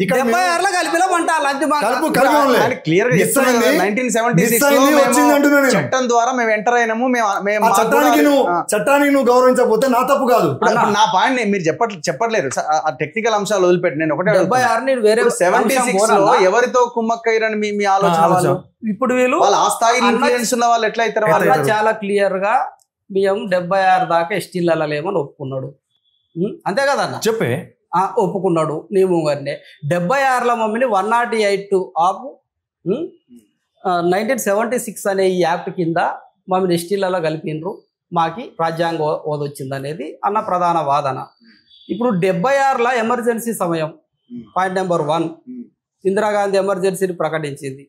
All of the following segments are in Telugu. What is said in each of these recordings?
76లో కలిపినామంటారు చట్టం ద్వారా మేము ఎంటర్ అయినాము. చట్టానికి నువ్వు గౌరవించకపోతే నా తప్పు కాదు. నా పాయింట్ మీరు చెప్పట్లేదు, టెక్నికల్ అంశాలు వదిలిపెట్టి నేను ఒకటే 76 లో ఎవరితో కుమ్మక్కయ్యారని మీ ఆలోచన? ఇప్పుడు వీళ్ళు ఆ స్థాయి ఇన్ఫ్లుయెన్స్ ఉన్న వాళ్ళు ఎట్లా అవుతారు? చాలా క్లియర్ గా మేము 76 దాకా ఎస్టీలలో లేమని ఒప్పుకున్నాడు, అంతే కదా అన్న? చెప్పే ఒప్పుకున్నాడు నీము గారిని. 76లో మమ్మల్ని 108 ఆఫ్ 1976 అనే ఈ యాక్ట్ కింద మమ్మల్ని ఎస్టీలలో కలిపినరు, మాకి రాజ్యాంగ హోదా వచ్చింది అనేది అన్న ప్రధాన వాదన. ఇప్పుడు 76లో ఎమర్జెన్సీ సమయం, పాయింట్ నెంబర్ 1, ఇందిరాగాంధీ ఎమర్జెన్సీని ప్రకటించింది.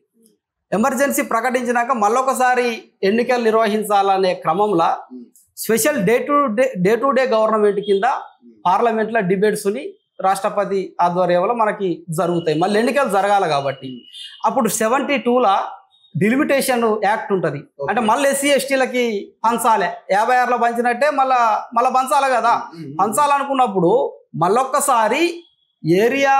ఎమర్జెన్సీ ప్రకటించినాక మళ్ళొకసారి ఎన్నికలు నిర్వహించాలనే క్రమంలో special day to day government కింద పార్లమెంట్లో డిబేట్స్ని రాష్ట్రపతి ఆధ్వర్యంలో మనకి జరుగుతాయి. మళ్ళీ ఎన్నికలు జరగాలి కాబట్టి అప్పుడు 72లో డిలిమిటేషన్ యాక్ట్ ఉంటుంది. అంటే మళ్ళీ ఎస్సీ ఎస్టీలకి పంచాలి, 56లో పంచినట్టే మళ్ళీ పంచాలి కదా. పంచాలనుకున్నప్పుడు మళ్ళొక్కసారి ఏరియా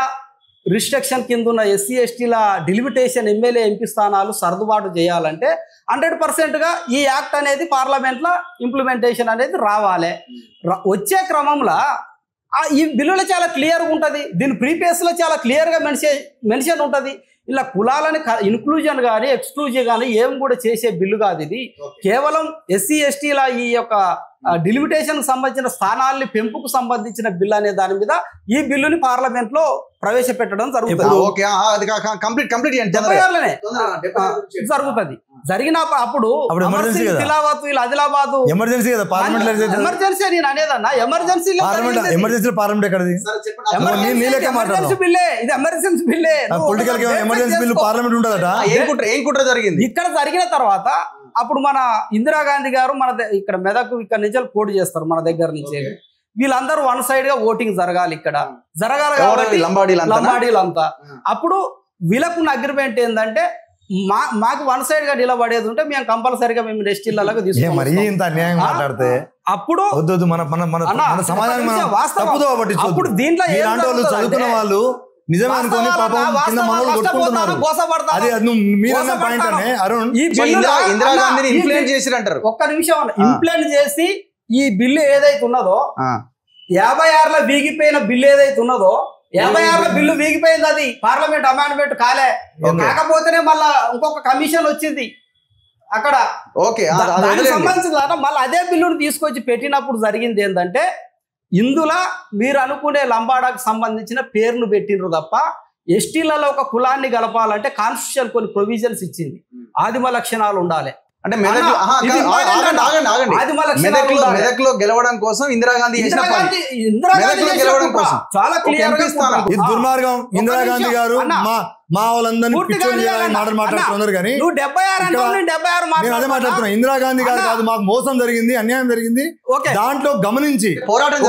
రిస్ట్రిక్షన్ కింద ఉన్న ఎస్సీ ఎస్టీల డిలిమిటేషన్ ఎమ్మెల్యే ఎంపీ స్థానాలు సర్దుబాటు చేయాలంటే 100%గా ఈ యాక్ట్ అనేది పార్లమెంట్లో ఇంప్లిమెంటేషన్ అనేది రావాలి. వచ్చే క్రమంలో ఈ బిల్లులో చాలా క్లియర్గా ఉంటుంది, దీని ప్రీపేస్లో చాలా క్లియర్గా మెన్షన్ ఉంటుంది. ఇలా కులాలని ఇన్క్లూజన్ కానీ ఎక్స్క్లూజన్ కానీ ఏం కూడా చేసే బిల్లు కాదు ఇది. కేవలం ఎస్సీ ఎస్టీల ఈ యొక్క డిలిమిటేషన్ సంబంధించిన స్థానాల్ని పెంపుకు సంబంధించిన బిల్లు అనే దాని మీద ఈ బిల్లుని పార్లమెంట్ లో ప్రవేశపెట్టడం జరుగుతుంది. జరుగుతుంది. జరిగిన అప్పుడు ఆదిలాబాద్ ఎమర్జెన్సీ నేను అనేదన్నా, ఎమర్జెన్సీ బిల్లే, ఇది ఎమర్జెన్సీ బిల్లే. ఇక్కడ జరిగిన తర్వాత అప్పుడు మన ఇందిరాగాంధీ గారు ఇక్కడ మెదక్ ఇక్కడ నుంచి పోటీ చేస్తారు మన దగ్గర నుంచి. వీళ్ళందరూ వన్ సైడ్ గా ఓటింగ్ జరగాలి, ఇక్కడ జరగాలి కాబట్టి లంబాడీలంతా. అప్పుడు వీళ్ళకున్న అగ్రిమెంట్ ఏంటంటే మాకు వన్ సైడ్ గా నిలబడేది ఉంటే మేము కంపల్సరీగా మేము ఎస్టీలకు తీసుకుంటాం. అప్పుడు అప్పుడు దీంట్లో చదువుకున్న వాళ్ళు నిజమే అనుకోని ఇందిరాగాంధీని ఇన్ఫ్లుయెన్స్ చేసిరంటారు. ఒక్క నిమిషం ఇంప్లిమెంట్ చేసి ఈ బిల్లు ఏదైతే ఉన్నదో 56లో వీగిపోయిన బిల్లు ఏదైతే ఉన్నదో 56లో బిల్లు వీగిపోయింది, అది పార్లమెంట్ అమెండ్మెంట్ కాలే. కాకపోతేనే మళ్ళా ఇంకొక కమిషన్ వచ్చింది అక్కడ. సంబంధించిన మళ్ళీ అదే బిల్లును తీసుకొచ్చి పెట్టినప్పుడు జరిగింది ఏంటంటే ఇందులో మీరు అనుకునే లంబాడాకు సంబంధించిన పేరును పెట్టినరు తప్ప ఎస్టీలలో ఒక కులాన్ని గలపాలంటే కాన్స్టిట్యూషన్ కొన్ని ప్రొవిజన్స్ ఇచ్చింది. ఆదిమ లక్షణాలు ఉండాలి. అంటే మెదక్లో గెలవడం కోసం ఇందిరాగాంధీ చాలా క్లియర్ దుర్మార్గం. ఇందిరాగాంధీ గారు మా వాళ్ళందరినీ మాట్లాడుతున్నారు కానీ అదే మాట్లాడుతున్నా. ఇందిరాగాంధీ గారు కాదు, మాకు మోసం జరిగింది, అన్యాయం జరిగింది, దాంట్లో గమనించి పోరాటం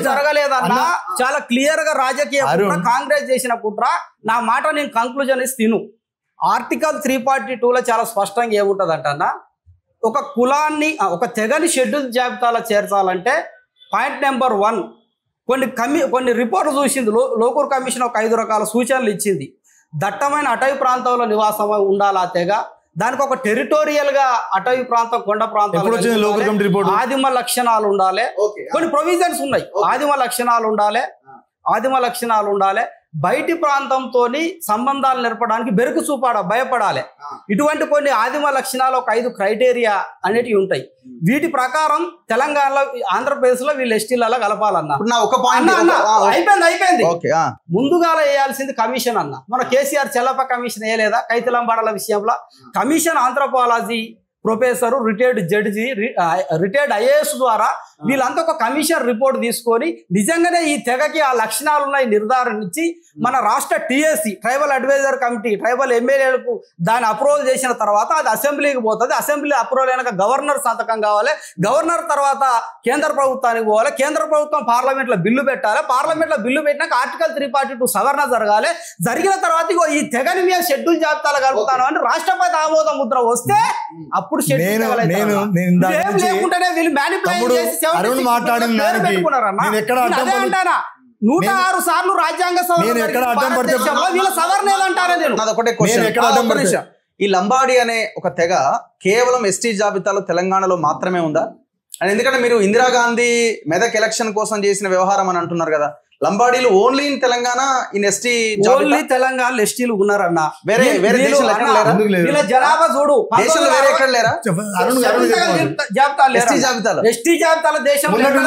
జరగలేదన్నా. చాలా క్లియర్ గా రాజకీయ కాంగ్రెస్ చేసిన కుట్ర. నా మాట నేను కంక్లూజన్ ఇస్తే తిను. ఆర్టికల్ 342లో చాలా స్పష్టంగా ఏముంటుంది అంటన్నా, ఒక కులాన్ని ఒక తెగని షెడ్యూల్ జాబితాలో చేర్చాలంటే పాయింట్ నెంబర్ 1 కొన్ని రిపోర్ట్లు చూసింది. లోకూర్ కమిషన్ ఒక 5 రకాల సూచనలు ఇచ్చింది. దట్టమైన అటవీ ప్రాంతంలో నివాసం ఉండాలి ఆ తెగ. దానికి ఒక టెరిటోరియల్ గా అటవీ ప్రాంతం, కొండ ప్రాంతాలు, ఆదిమ లక్షణాలు ఉండాలి. కొన్ని ప్రొవిజన్స్ ఉన్నాయి. ఆదిమ లక్షణాలు ఉండాలి. బయటి ప్రాంతంతో సంబంధాలు నెరపడానికి బెరుకు భయపడాలి. ఇటువంటి కొన్ని ఆదిమ లక్షణాలు ఒక 5 క్రైటీరియా అనేటివి ఉంటాయి. వీటి ప్రకారం తెలంగాణలో, ఆంధ్రప్రదేశ్ లో వీళ్ళు ఎస్టీలలో కలపాలన్నా. అయిపోయింది. ముందుగా వేయాల్సింది కమిషన్ అన్న. మన కేసీఆర్ చెల్లప్ప కమిషన్ వేయలేదా కైతలంబాడల విషయంలో? Commission anthropology professor, retired judge, retired IAS ద్వారా వీళ్ళంతా ఒక కమిషన్ రిపోర్ట్ తీసుకొని నిజంగానే ఈ తెగకి ఆ లక్షణాలు ఉన్నాయి నిర్ధారించి మన రాష్ట్ర TSC tribal advisor committee tribal ఎమ్మెల్యేలకు దాన్ని అప్రూవల్ చేసిన తర్వాత అది అసెంబ్లీకి పోతుంది. అసెంబ్లీ అప్రూవల్ అయినాక గవర్నర్ సంతకం కావాలి. గవర్నర్ తర్వాత కేంద్ర ప్రభుత్వానికి పోవాలి. కేంద్ర ప్రభుత్వం పార్లమెంట్లో బిల్లు పెట్టాలి. పార్లమెంట్లో బిల్లు పెట్టినాక ఆర్టికల్ 342 సవరణ జరగాలి. జరిగిన తర్వాత ఈ తెగని మీద షెడ్యూల్ జాబితాలో కలుపుతాను అని రాష్ట్రపతి ఆమోద ముద్ర వస్తే అప్పుడు లేకుంటేనే వీళ్ళు మ్యానిపులేట్ చేసి 106 సార్లు రాజ్యాంగ వీళ్ళ సవరణ ఏదంటారా? నాదొకటే క్వశ్చన్, ఈ లంబాడి అనే ఒక తెగ కేవలం ఎస్టీ జాబితాలో తెలంగాణలో మాత్రమే ఉందా? అండ్ ఎందుకంటే మీరు ఇందిరాగాంధీ మెదక్ ఎలక్షన్ కోసం చేసిన వ్యవహారం అని అంటున్నారు కదా, లంబాడీలు only in Telangana in ST only Telangana ఎస్టీలు ఉన్నారన్న, వేరే వేరే దేశంలో ఎక్కడ లేరా? వీళ్ళ జనాభా చూడు, దేశంలో వేరే ఎక్కడ లేరా? ఎస్టీ జాబితాలో దేశంలో ఎక్కడ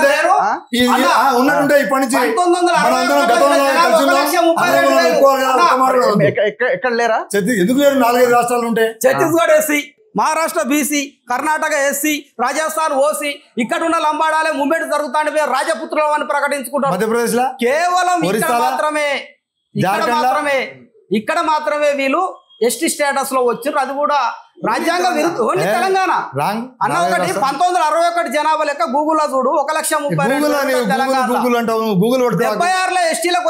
లేరా? ఎందుకు లేరు? 4-5 రాష్ట్రాలు ఉంటాయి. Chhattisgarh SC, Maharashtra BC, Karnataka SC, Rajasthan OC. ఇక్కడ ఉన్న లంబాడాలే మూమెంట్ జరుగుతాండి రాజపుత్రులు అని ప్రకటించుకుంటారు. మధ్యప్రదేశ్ లో కేవలం ఇక్కడ మాత్రమే వీళ్ళు ఎస్టీ స్టేటస్ లో వచ్చారు. అది కూడా రాజ్యాంగ విరుద్ధ. ఓన్లీ తెలంగాణ అన్న ఒకటి 1961 జనాభా లెక్క గూగుల్ లో చూడు 1,30,000 ఎస్టీలకు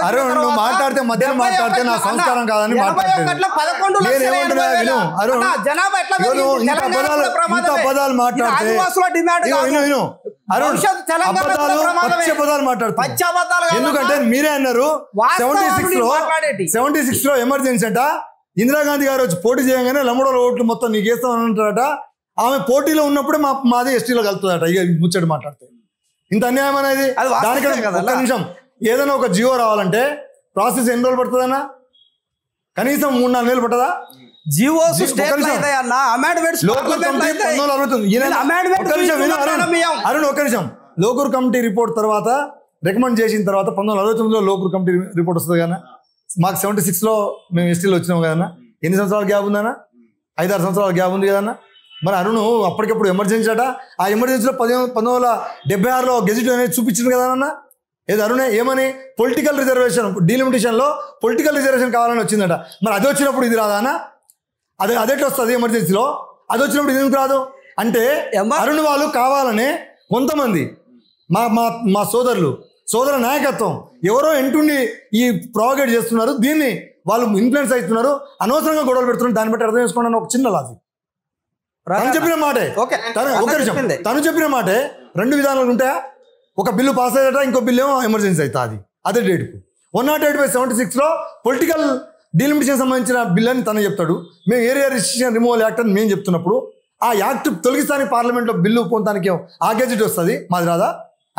మాట్లాడితే మధ్య మాట్లాడితే నా సంస్కారం కాదని జనాభా ఎట్లా పదాలు మాట్లాడితే ఎందుకంటే మీరే అన్నారు 76 లో ఎమర్జెన్సీ అంట. ఇందిరాగాంధీ గారు వచ్చి పోటీ చేయగానే లంబడోల ఓట్లు మొత్తం నీకు వేస్తామని అంటారట. ఆమె పోటీలో ఉన్నప్పుడే మాది ఎస్టీలో కలుతుందట. ఇక ముచ్చట మాట్లాడితే ఇంత అన్యాయం అనేది. దానికంటే ఒక్క నిమిషం, ఏదైనా ఒక జియో రావాలంటే ప్రాసెస్ ఎన్ని రోజులు పడుతుందన్నా? కనీసం 3-4 నెలలు పట్టదా? అరుణ్ ఒక్క నిమిషం, లోకూర్ కమిటీ రిపోర్ట్ తర్వాత రికమెండ్ చేసిన తర్వాత 1969లో లోకూర్ కమిటీ రిపోర్ట్ వస్తుంది కదా. మాకు 76 లో మేము ఎస్టీలో వచ్చినాం కదన్నా. ఎన్ని సంవత్సరాల గ్యాప్ ఉందన్నా? 5-6 సంవత్సరాల గ్యాప్ ఉంది కదన్నా. మరి అరుణ్ అప్పటికప్పుడు ఎమర్జెన్సీ అట. ఆ ఎమర్జెన్సీలో 1976లో గెజిట్ అనేది చూపించింది కదన్నా. ఏది అరుణే ఏమని? పొలిటికల్ రిజర్వేషన్ డీలిమిటేషన్లో పొలిటికల్ రిజర్వేషన్ కావాలని వచ్చిందట. మరి అది వచ్చినప్పుడు ఇది రాదానా? అదెట్ వస్తుంది ఎమర్జెన్సీలో? అది వచ్చినప్పుడు ఇది ఎందుకు రాదు? అంటే అరుణ్ వాళ్ళు కావాలనే కొంతమంది మా సోదర నాయకత్వం ఎవరో ఎంటుండి ఈ ప్రాగేట్ చేస్తున్నారు. దీన్ని వాళ్ళు ఇన్ఫ్లుయెన్స్ అవుతున్నారు, అనవసరంగా గొడవలు పెడుతున్నారు. దాన్ని బట్టి అర్థం చేసుకోండి. ఒక చిన్న లాజిక్ తను చెప్పిన మాటే తను చెప్పిన మాటే 2 విధానాలు ఉంటాయా? ఒక బిల్లు పాస్ అయ్యేట, ఇంకో బిల్లు ఏమో ఎమర్జెన్సీ అవుతుంది. అదే డేట్కు 108/76లో పొలిటికల్ డీలిమిటేషన్ సంబంధించిన బిల్ అని తను చెప్తాడు. మేము ఏరియా రిస్ట్రిక్షన్ రిమూవల్ యాక్ట్ అని మేము చెప్తున్నప్పుడు ఆ యాక్ట్ తొలగిస్తానికి పార్లమెంట్లో బిల్లు పొందడానికి ఆ గెజిట్ వస్తుంది, మాది రాదా?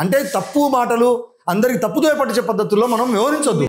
అంటే తప్పు మాటలు అందరికి తప్పుదో పట్టించే పద్ధతుల్లో మనం వివరించొద్దు.